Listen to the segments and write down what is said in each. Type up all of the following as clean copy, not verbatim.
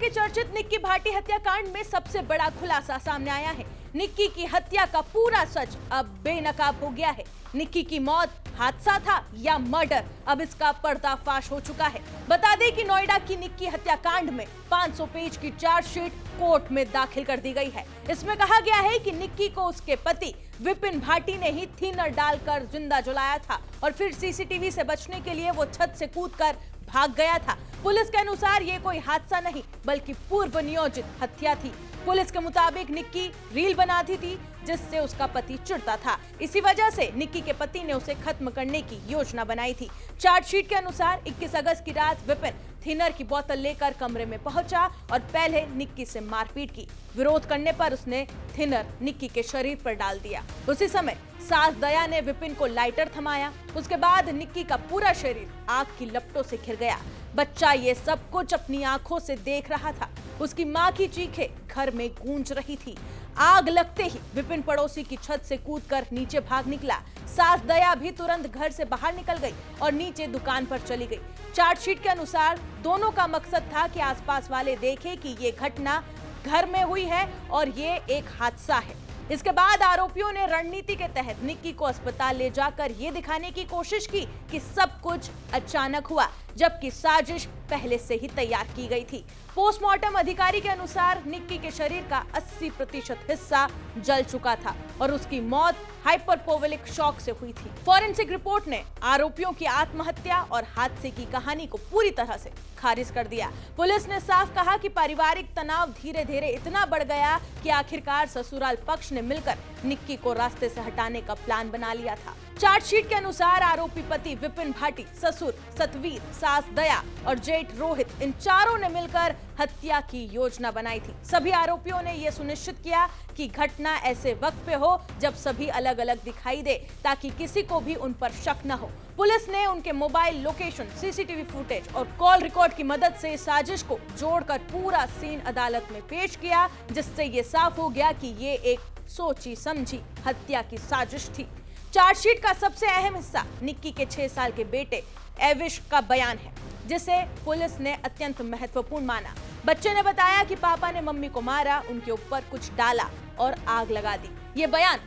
के चर्चित निक्की भाटी हत्याकांड में सबसे बड़ा खुलासा सामने आया है। निक्की की हत्या का पूरा सच अब बेनकाब हो गया है। निक्की की मौत हादसा था या मर्डर, अब इसका पर्दाफाश हो चुका है। बता दें कि नोएडा की निक्की हत्याकांड में 500 पेज की चार्जशीट कोर्ट में दाखिल कर दी गई है। इसमें कहा गया है कि निक्की को उसके पति विपिन भाटी ने ही थिनर डालकर जिंदा जलाया था और फिर सीसीटीवी से बचने के लिए वो छत से कूदकर भाग गया था। पुलिस के अनुसार ये कोई हादसा नहीं बल्कि पूर्व नियोजित हत्या थी। पुलिस के मुताबिक निक्की रील बनाती थी जिससे उसका पति चिढ़ता था। इसी वजह से निक्की के पति ने उसे खत्म करने की योजना बनाई थी। चार्जशीट के अनुसार 21 अगस्त की रात विपिन थिनर की बोतल लेकर कमरे में पहुंचा और पहले निक्की से मारपीट की। विरोध करने पर उसने थिनर निक्की के शरीर पर डाल दिया। उसी समय सास दया ने विपिन को लाइटर थमाया। उसके बाद निक्की का पूरा शरीर आग की लपटों से घिर गया। बच्चा ये सब कुछ अपनी आंखों से देख रहा था। उसकी मां की चीखें घर में गूंज रही थी। आग लगते ही विपिन पड़ोसी की छत से कूदकर नीचे भाग निकला। सास दया भी तुरंत घर से बाहर निकल गई और नीचे दुकान पर चली गई। चार्जशीट के अनुसार दोनों का मकसद था कि आसपास वाले देखें कि ये घटना घर में हुई है और ये एक हादसा है। इसके बाद आरोपियों ने रणनीति के तहत निक्की को अस्पताल ले जाकर ये दिखाने की कोशिश की कि सब कुछ अचानक हुआ, जबकि साजिश पहले से ही तैयार की गई थी। पोस्टमार्टम अधिकारी के अनुसार निक्की के शरीर का 80% हिस्सा जल चुका था और उसकी मौत हाइपरपोवेलिक शॉक से हुई थी। फॉरेंसिक रिपोर्ट ने आरोपियों की आत्महत्या और हादसे की कहानी को पूरी तरह से खारिज कर दिया। पुलिस ने साफ कहा कि पारिवारिक तनाव धीरे धीरे इतना बढ़ गया कि आखिरकार ससुराल पक्ष ने मिलकर निक्की को रास्ते से हटाने का प्लान बना लिया था। चार्जशीट के अनुसार आरोपी पति विपिन भाटी, ससुर सतवीर, सास दया और जेठ रोहित, इन चारों ने मिलकर हत्या की योजना बनाई थी। सभी आरोपियों ने यह सुनिश्चित किया कि घटना ऐसे वक्त पे हो जब सभी अलग अलग दिखाई दे ताकि किसी को भी उन पर शक न हो। पुलिस ने उनके मोबाइल लोकेशन, सीसीटीवी फुटेज और कॉल रिकॉर्ड की मदद से साजिश को जोड़कर पूरा सीन अदालत में पेश किया, जिससे ये साफ हो गया कि ये एक सोची समझी हत्या की साजिश थी। चार्जशीट का सबसे अहम हिस्सा निक्की के 6 साल के बेटे एविश का बयान है, जिसे पुलिस ने अत्यंत महत्वपूर्ण माना। बच्चे ने बताया कि पापा ने मम्मी को मारा, उनके ऊपर कुछ डाला और आग लगा दी। ये बयान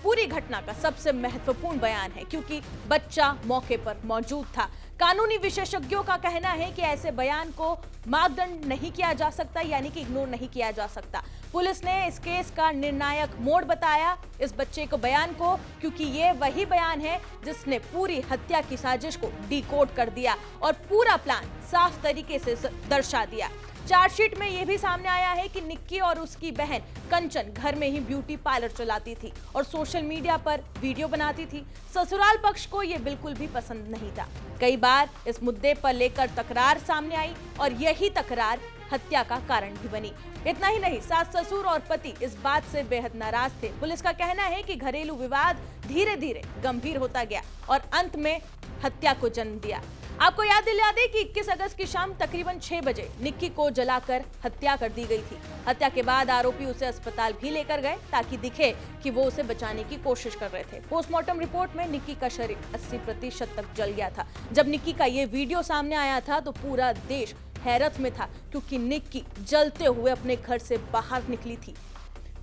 पूरी घटना का सबसे महत्वपूर्ण बयान है क्योंकि बच्चा मौके पर मौजूद था। कानूनी विशेषज्ञों का कहना है कि ऐसे बयान को मापदंड नहीं किया जा सकता, यानी कि इग्नोर नहीं किया जा सकता। पुलिस ने इस केस का निर्णायक मोड़ बताया इस बच्चे को बयान को, क्योंकि ये वही बयान है जिसने पूरी हत्या की साजिश को डिकोड कर दिया और पूरा प्लान साफ तरीके से दर्शा दिया। चार्जशीट में यह भी सामने आया है कि निक्की और उसकी बहन कंचन घर में ही ब्यूटी पार्लर चलाती थी और सोशल मीडिया पर वीडियो बनाती थी। ससुराल पक्ष को यह बिल्कुल भी पसंद नहीं था। कई बार इस मुद्दे पर लेकर तकरार सामने आई और यही तकरार हत्या का कारण भी बनी। इतना ही नहीं, सास ससुर और पति इस बात से बेहद नाराज थे। पुलिस का कहना है कि घरेलू विवाद धीरे धीरे गंभीर होता गया और अंत में हत्या को जन्म दिया। आपको याद दिला दें कि 21 अगस्त की शाम तकरीबन 6 बजे निक्की को जलाकर हत्या कर दी गई थी। हत्या के बाद आरोपी उसे अस्पताल भी लेकर गए ताकि दिखे कि वो उसे बचाने की कोशिश कर रहे थे। पोस्टमार्टम रिपोर्ट में निक्की का शरीर 80% तक जल गया था। जब निक्की का ये वीडियो सामने आया था तो पूरा देश हैरत में था, क्योंकि निक्की जलते हुए अपने घर से बाहर निकली थी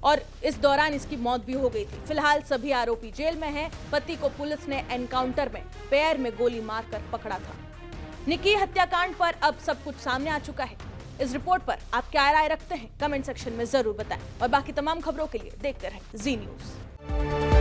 और इस दौरान इसकी मौत भी हो गई थी। फिलहाल सभी आरोपी जेल में हैं। पति को पुलिस ने एनकाउंटर में पैर में गोली मारकर पकड़ा था। निक्की हत्याकांड पर अब सब कुछ सामने आ चुका है। इस रिपोर्ट पर आप क्या राय रखते हैं, कमेंट सेक्शन में जरूर बताएं और बाकी तमाम खबरों के लिए देखते रहें जी न्यूज़।